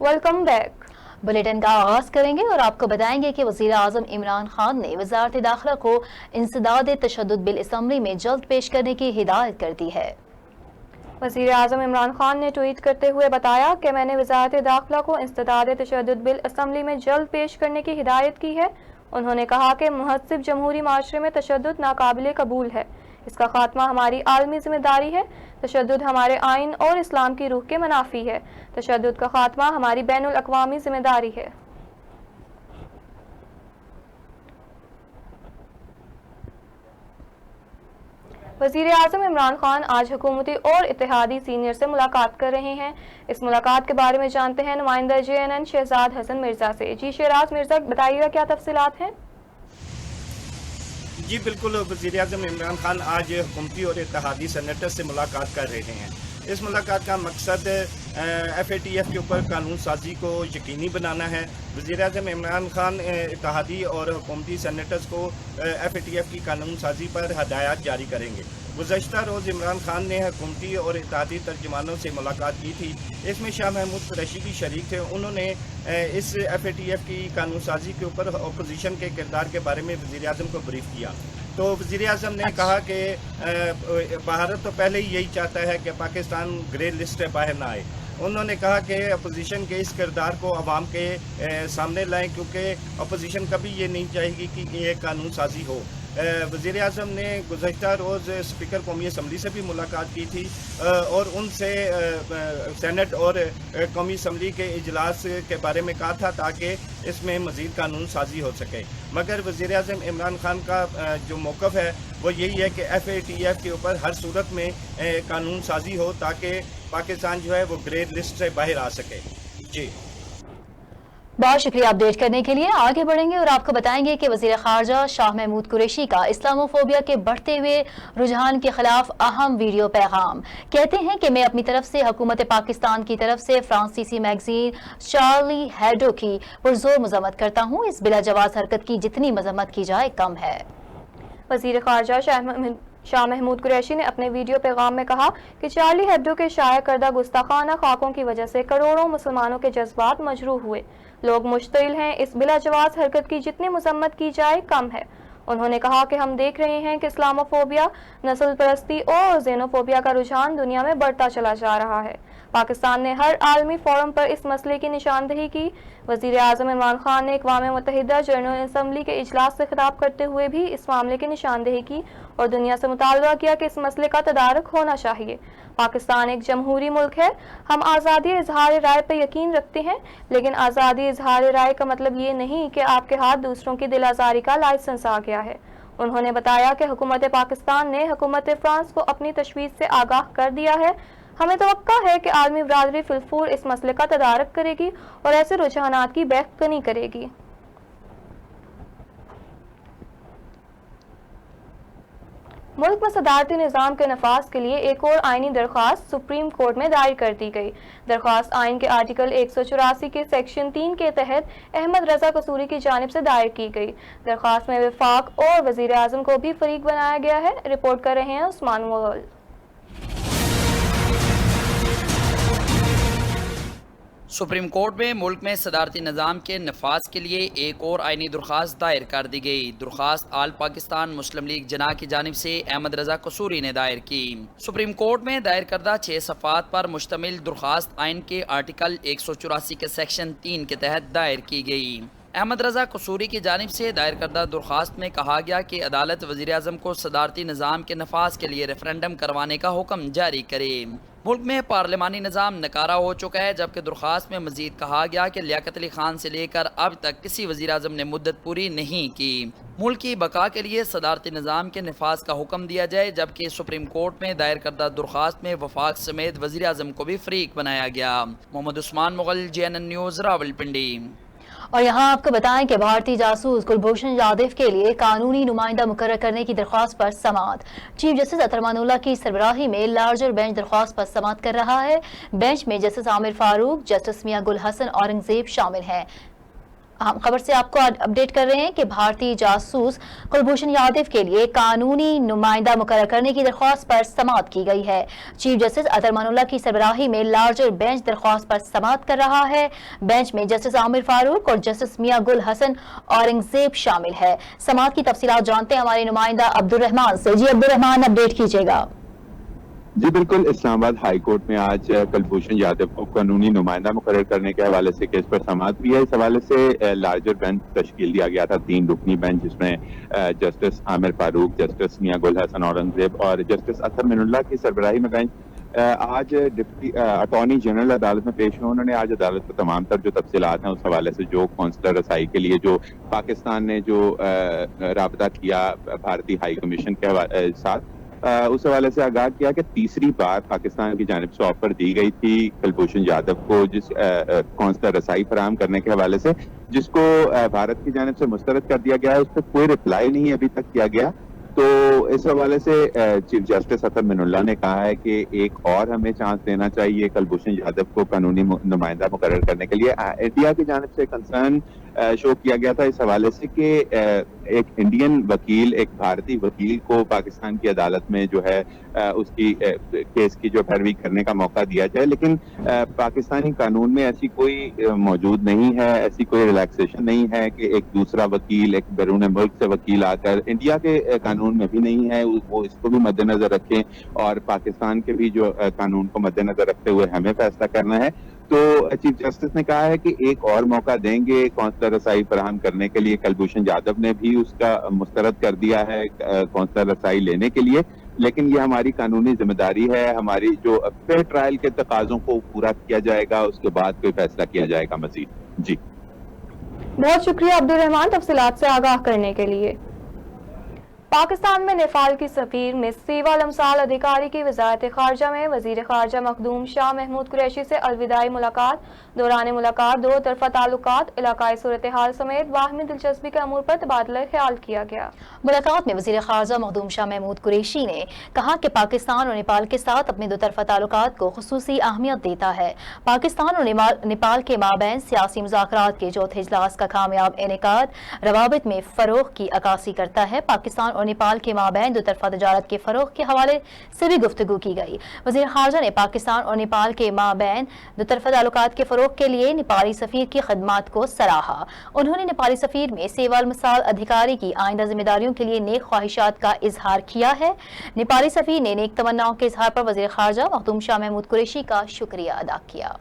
Welcome back. Bulletin का आगाज करेंगे और आपको बताएंगे कि वज़ीर आज़म इमरान खान ने वज़ारत दाखिला को इंसदाद तशद्दुद बिल असम्बली में जल्द पेश करने की हिदायत कर दी है। वज़ीर आज़म इमरान खान ने ट्वीट करते हुए बताया कि मैंने वज़ारत दाखिला को इंसदाद तशद्दुद बिल असम्बली में जल्द पेश करने की हिदायत की है। उन्होंने कहा कि मुहज़्ज़ब जमहूरी माशरे में तशद्दुद नाकाबिले कबूल है। इसका खात्मा हमारी आलमी ज़िम्मेदारी है। तशद्दुद हमारे आइन और इस्लाम की रूह के मनाफी है। तशद्दुद का खात्मा हमारी बैनुल अक़वामी ज़िम्मेदारी है। वज़ीर आज़म इमरान खान आज हुकूमती और इत्तेहादी सीनियर से मुलाकात कर रहे हैं। इस मुलाकात के बारे में जानते हैं नुमाइंदा JNN शहजाद हसन मिर्ज़ा से। जी शेराज मिर्ज़ा, बताइएगा क्या तफसीलात हैं। जी बिल्कुल, वज़ीर आज़म इमरान खान आज हुकूमती और इत्तेहादी सेनेटर से मुलाकात कर रहे हैं। इस मुलाकात का मकसद FATF के ऊपर कानून साजी को यकीनी बनाना है। वज़ीर आज़म इमरान खान इत्तेहादी और हुकूमती सेनेटर्स को FATF की कानून साजी पर हदायत जारी करेंगे। गुज़श्ता रोज़ इमरान खान ने हुकूमती और इत्तेहादी तर्जुमानों से मुलाकात की थी। इसमें शाह महमूद कुरैशी भी शरीक थे। उन्होंने इस FATF की कानून साजी के ऊपर अपोजिशन के किरदार के बारे में वज़ीर आज़म को ब्रीफ किया। तो वज़ीर आज़म ने कहा कि भारत तो पहले ही यही चाहता है कि पाकिस्तान ग्रे लिस्ट से बाहर ना आए। उन्होंने कहा कि अपोजिशन के इस किरदार को अवाम के सामने लाएं, क्योंकि अपोजिशन कभी ये नहीं चाहेगी कि ये कानून साजी हो। वज़ीर आज़म ने गुज़श्ता रोज़ स्पीकर कौमी असम्बली से भी मुलाकात की थी और उनसे सेनेट और कौमी असम्बली के इजलास के बारे में कहा था ताकि इसमें मज़ीद कानून साजी हो सके। मगर वज़ीर आज़म इमरान खान का जो मौक़िफ़ है वो यही है कि FATF के ऊपर हर सूरत में कानून साजी हो ताकि पाकिस्तान जो है वो ग्रे लिस्ट से बाहर आ सके। जी बहुत शुक्रिया अपडेट करने के लिए। आगे बढ़ेंगे और आपको बताएंगे कि वज़ीर ख़ारजा शाह महमूद कुरैशी का इस्लामोफोबिया के बढ़ते हुए रुझान के खिलाफ अहम वीडियो पैगाम। कहते हैं कि मैं अपनी तरफ से हुकूमत पाकिस्तान की तरफ से फ्रांसीसी मैगजीन चार्ली हेब्डो की पुरजोर मजम्मत करता हूँ। इस बिला जवाज़ हरकत की जितनी मजम्मत की जाए कम है। वज़ीर ख़ारजा शाह महमूद कुरैशी ने अपने वीडियो पैगाम में कहा कि चार्ली हेब्डो के शाया करदा गुस्ताखाना खाकों की वजह से करोड़ों मुसलमानों के जज्बात मजरूह हुए। लोग मुश्तिल हैं। इस बिला जवाज़ हरकत की जितनी मजम्मत की जाए कम है। उन्होंने कहा कि हम देख रहे हैं कि इस्लामोफोबिया, नस्ल परस्ती और ज़ेनोफोबिया का रुझान दुनिया में बढ़ता चला जा रहा है। पाकिस्तान ने हर आलमी फोरम पर इस मसले की निशानदेही की। वज़ीर आज़म इमरान खान ने अक़वाम मुत्तहिदा जनरल असम्बली के इजलास से खिताब करते हुए भी इस मामले की निशानदेही की और दुनिया से मुतालबा किया कि इस मसले का तदारक होना चाहिए। पाकिस्तान एक जमहूरी मुल्क है। हम आज़ादी इजहार राय पर यकीन रखते हैं, लेकिन आज़ादी इजहार राय का मतलब ये नहीं कि आपके हाथ दूसरों की दिल आज़ारी का लाइसेंस आ गया है। उन्होंने बताया कि हुकूमत पाकिस्तान ने हुकूमत फ्रांस को अपनी तशवीश से आगाह कर दिया है। हमें तवक्का है कि आलमी बरादरी फिलफूर इस मसले का तदारक करेगी और ऐसे रुझानात की बैकनी करेगी। मुल्क में सदारती निज़ाम के नफाज के लिए एक और आइनी दरख्वास्त सुप्रीम कोर्ट में दायर कर दी गई। दरख्वास्त आइन के आर्टिकल 184 के सेक्शन 3 के तहत अहमद रजा कसूरी की जानिब से दायर की गई। दरख्वास्त में वफाक और वज़ीर आज़म को भी फरीक बनाया गया है। रिपोर्ट कर रहे हैं उस्मान मुगल। सुप्रीम कोर्ट में मुल्क में सदारती निज़ाम के नफाज के लिए एक और आइनी दरख्वास्त दायर कर दी गई। दरख्वास्त आल पाकिस्तान मुस्लिम लीग जना की जानिब से अहमद रजा कसूरी ने दायर की। सुप्रीम कोर्ट में दायर करदा 6 सफ़ात पर मुश्तमिल दरख्वास्त आइन के आर्टिकल 184 के सेक्शन 3 के तहत दायर की गई। अहमद रजा कसूरी की जानिब से दायर करदा दरख्वास्त में कहा गया कि अदालत वज़ीर आज़म को सदारती निज़ाम के नफाज के लिए रेफरेंडम करवाने का हुक्म जारी करे। मुल्क में पार्लिमानी निज़ाम नकारा हो चुका है, जबकि दरख्वास्त में मजीद कहा गया कि लियाकत अली खान से लेकर अब तक किसी वज़ीर आज़म ने मुद्दत पूरी नहीं की। मुल्क की बका के लिए सदारती निज़ाम के नफाज का हुक्म दिया जाए, जबकि सुप्रीम कोर्ट में दायर करदा दरख्वास्त में वफाक समेत वज़ीर आज़म को भी फरीक बनाया गया। Mohammad Usman Mughal, JNN news, Rawalpindi. और यहाँ आपको बताएं कि भारतीय जासूस कुलभूषण जाधव के लिए कानूनी नुमाइंदा मुकर्रर करने की दरख्वास्त पर समाअत। चीफ जस्टिस अतर मानुल्लाह की सरबराही में लार्जर बेंच दरख्वास्त पर समाअत कर रहा है। बेंच में जस्टिस आमिर फारूक, जस्टिस मियां गुल हसन औरंगजेब शामिल हैं। अहम खबर से आपको अपडेट कर रहे हैं कि भारतीय जासूस कुलभूषण यादव के लिए कानूनी नुमाइंदा मुकर्रर करने की दरख्वास्त पर समाअत की गई है। चीफ जस्टिस अतर मनुल्लाह की सरबराही में लार्जर बेंच दरख्वास्त पर समाअत कर रहा है। बेंच में जस्टिस आमिर फारूक और जस्टिस मियां गुल हसन औरंगजेब शामिल है। समाअत की तफसीलात जानते हैं हमारे नुमाइंदा अब्दुल रहमान से। जी अब्दुल रहमान, अपडेट कीजिएगा। जी बिल्कुल, इस्लामाबाद हाई कोर्ट में आज कुलभूषण यादव को कानूनी नुमाइंदा मुकर्रर करने के हवाले से केस पर समाअत हुई है। इस हवाले से लार्जर बेंच तश्कील दिया गया था, 3 रुकनी बेंच, जिसमें जस्टिस आमिर फारूक, जस्टिस मियां गुल हसन औरंगजेब और जस्टिस अतर मनुल्लाह की सरबराही में बेंच आज डिप्टी अटॉर्नी जनरल अदालत में पेश हुए। उन्होंने आज अदालत को तमाम तर जो तफसीलात हैं उस हवाले से, जो कौंसलर रसाई के लिए जो पाकिस्तान ने जो राबता किया भारतीय हाई कमीशन के साथ, उस हवाले से आगाह किया कि तीसरी बार पाकिस्तान की जानिब से ऑफर दी गई थी कुलभूषण यादव को जिस कौंसलर रसाई फराहम करने के हवाले से, जिसको भारत की जानिब से मुस्तरद कर दिया गया है। उस पर कोई रिप्लाई नहीं अभी तक किया गया। तो इस हवाले से चीफ जस्टिस अतर मनुल्लाह ने कहा है कि एक और हमें चांस देना चाहिए कुलभूषण यादव को कानूनी नुमाइंदा मुकर्रर करने के लिए। इंडिया की जानिब से कंसर्न शो किया गया था इस हवाले से कि एक इंडियन वकील, एक भारतीय वकील को पाकिस्तान की अदालत में जो है उसकी केस की जो पैरवी करने का मौका दिया जाए, लेकिन पाकिस्तानी कानून में ऐसी कोई मौजूद नहीं है, ऐसी कोई रिलैक्सेशन नहीं है कि एक दूसरा वकील, एक बैरून मुल्क से वकील आकर, इंडिया के कानून में भी नहीं है, वो इसको भी मद्देनजर रखें और पाकिस्तान के भी जो कानून को मद्देनजर रखते हुए हमें फैसला करना है। तो चीफ जस्टिस ने कहा है कि एक और मौका देंगे कौंसलर रसाई फराहम करने के लिए। कुलभूषण यादव ने भी उसका मुस्तरद कर दिया है कौंसलर रसाई लेने के लिए, लेकिन ये हमारी कानूनी जिम्मेदारी है, हमारी जो फेयर ट्रायल के तकाजों को पूरा किया जाएगा, उसके बाद कोई फैसला किया जाएगा मजीद। जी बहुत शुक्रिया अब्दुल रहमान तफसीलात से आगाह करने के लिए। पाकिस्तान में नेपाल की सफीर मिस सीवा लमसाल अधिकारी की वजारत खारजा में वजीर खारजा मखदूम शाह महमूद कुरैशी से अलविदाई मुलाकात। दौरान मुलाकात दो तरफा ताल्लुकात, इलाकाई सूरत हाल समेत बाहमी दिलचस्पी के अमूर पर तबादला ख्याल किया गया। मुलाकात में वजीर खारजा मखदूम शाह महमूद कुरैशी ने कहा कि पाकिस्तान और नेपाल के साथ अपने दो तरफा ताल्लुकात को खुसूसी अहमियत देता है। पाकिस्तान और नेपाल के माबैन सियासी मुज़ाकरात के चौथे इजलास का कामयाब इनेकाद रवाबित में फरोग की अक्कासी करता है। पाकिस्तान और नेपाल के माबैन दो तरफा तजारत के फरोग के हवाले से भी गुफ्तगू की गई। वज़ीर खारजा ने पाकिस्तान और नेपाल के माबैन दो तरफा ताल्लुकात के फरोग के लिए नेपाली सफीर की खदमात को सराहा। उन्होंने नेपाली सफीर में सेवा मिसाल अधिकारी की आइंदा जिम्मेदारियों के लिए नेक ख्वाहिशात का इजहार किया है। नेपाली सफीर ने नेक तमन्नाओं के इजहार पर वज़ीर खारजा मखदूम शाह महमूद कुरैशी का शुक्रिया अदा किया।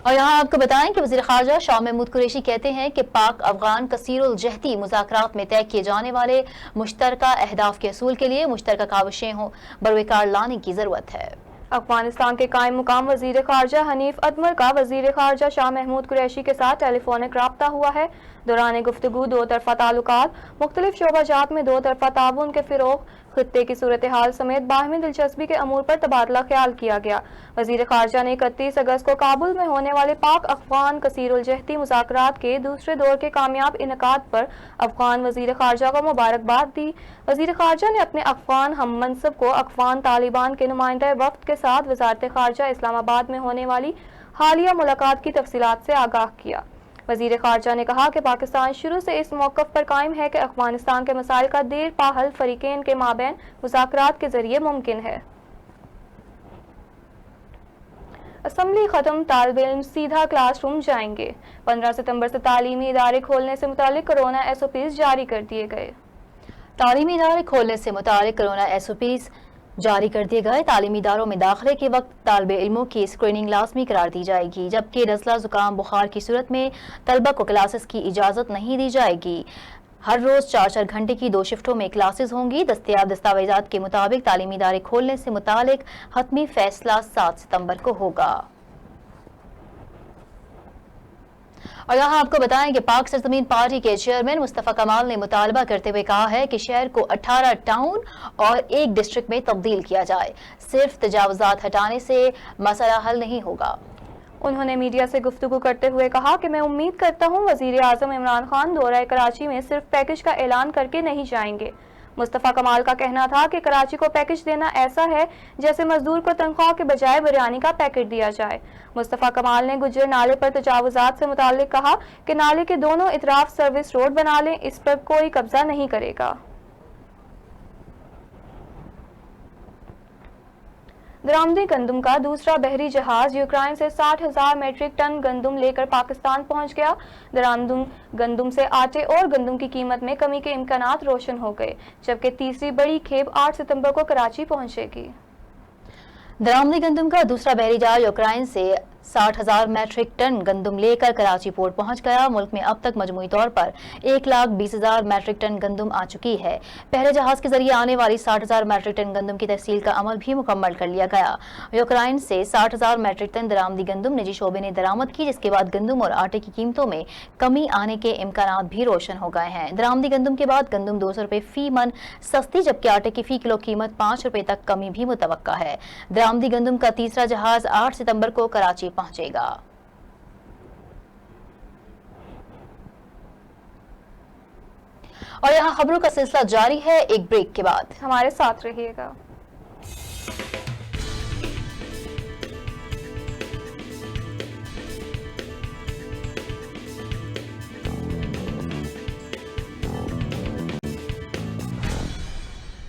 और यहाँ आपको बताएं कि वज़ीर खारजा शाह महमूद कुरैशी कहते हैं कि पाक अफगान कसीरुल जहती मुज़ाकरात में तय किए जाने वाले मुश्तरका अहदाफ के असूल के लिए मुश्तरका काविशें हों बरवकार लाने की ज़रूरत है। अफगानिस्तान के कायम मुकाम वज़ीर खारजा हनीफ अदमर का वज़ीर खारजा शाह महमूद कुरैशी के साथ टेलीफोनिक राब्ता हुआ है। दौरान गुफ्तगू दो तरफा ताल्लुकात, मुख्तलिफ शोबाजात में दो तरफा ताउन के फिरोग, खित्ते की सूरत हाल समेत बाहमी दिलचस्पी के अमूर पर तबादला ख्याल किया गया। वज़ीर खारजा ने 31 अगस्त को काबुल में होने वाले पाक अफगान कसीरुल जहती मुज़ाकरात के दूसरे दौर के कामयाब इनेकाद पर अफगान वज़ीर खारजा को मुबारकबाद दी। वज़ीर खारजा ने अपने अफगान हम मनसब को अफगान तालिबान के नुमाइंदा वफ़द के साथ वज़ारत खारजा इस्लामाबाद में होने वाली हालिया मुलाकात की तफसीलात से आगाह किया। वज़ीर खारजा ने कहा कि पाकिस्तान शुरू से इस मौक़िफ़ पर कायम है कि अफगानिस्तान के मसाइल का देर पा हल फ़रीक़ैन के माबैन मुज़ाकरात के ज़रिए मुमकिन है। असम्बली ख़त्म, तालिबे इल्म सीधा क्लासरूम जाएंगे। 15 सितंबर से तालीमी इदारे खोलने से मुतालिक कोरोना SOPs जारी कर दिए गए। तालीमी इदारे खोलने से मुतालिक कोरोना SOPs जारी कर दिए गए। तालीमी इदारों में दाखिले के वक्त तालिबे इल्मों की स्क्रीनिंग लाजमी करार दी जाएगी, जबकि नज़ला जुकाम बुखार की सूरत में तलबा को क्लासेस की इजाज़त नहीं दी जाएगी। हर रोज़ 4-4 घंटे की 2 शिफ्टों में क्लासेस होंगी। दस्तयाब दस्तावेजात के मुताबिक तालीमी इदारे खोलने से मुतालिक हतमी फैसला 7 सितंबर को होगा। और यहाँ आपको बताएं कि पाक सरजमीन पार्टी के चेयरमैन मुस्तफ़ा कमाल ने मुतालबा करते हुए कहा है कि शहर को 18 टाउन और 1 डिस्ट्रिक्ट में तब्दील किया जाए। सिर्फ तजावुज़ात हटाने से मसला हल नहीं होगा। उन्होंने मीडिया से गुफ्तगू करते हुए कहा कि मैं उम्मीद करता हूँ वज़ीर आज़म इमरान खान दौरा कराची में सिर्फ पैकेज का ऐलान करके नहीं जाएंगे। मुस्तफ़ा कमाल का कहना था कि कराची को पैकेज देना ऐसा है जैसे मजदूर को तनख्वाह के बजाय बिरयानी का पैकेट दिया जाए। मुस्तफ़ा कमाल ने गुज्जर नाले पर तजावुजात से मुताल्लिक कहा कि नाले के दोनों इतराफ सर्विस रोड बना लें, इस पर कोई कब्जा नहीं करेगा। दरामदी गंदम का दूसरा बहरी जहाज यूक्रेन से 60,000 मीट्रिक टन गंदम लेकर पाकिस्तान पहुंच गया। दरामदी गंदम से आटे और गंदम की कीमत में कमी के इम्कानात रोशन हो गए, जबकि तीसरी बड़ी खेप 8 सितंबर को कराची पहुंचेगी। दरामदी गंदम का दूसरा बहरी जहाज यूक्रेन से 60,000 मैट्रिक टन गंदम लेकर कराची पोर्ट पहुंच गया। मुल्क में अब तक मजमूई तौर पर 1,20,000 मैट्रिक टन गंदम आ चुकी है। पहले जहाज के जरिए आने वाली 60,000 मैट्रिक टन गंदम की तहसील का अमल भी मुकम्मल कर लिया गया। यूक्रेन से 60,000 मैट्रिक टन दरामदी गंदम निजी शोबे ने दरामद की, जिसके बाद गंदम और आटे की कीमतों में कमी आने के इम्कानात भी रोशन हो गए हैं। दरामदी गंदम के बाद गंदम 200 रुपये फी मन सस्ती, जबकि आटे की फी किलो कीमत 5 रुपये तक कमी भी मुतवक्का है। दरामदी गंदम का तीसरा जहाज 8 सितंबर को कराची पहुंचेगा। और यहाँ खबरों का सिलसिला जारी है, एक ब्रेक के बाद हमारे साथ रहिएगा।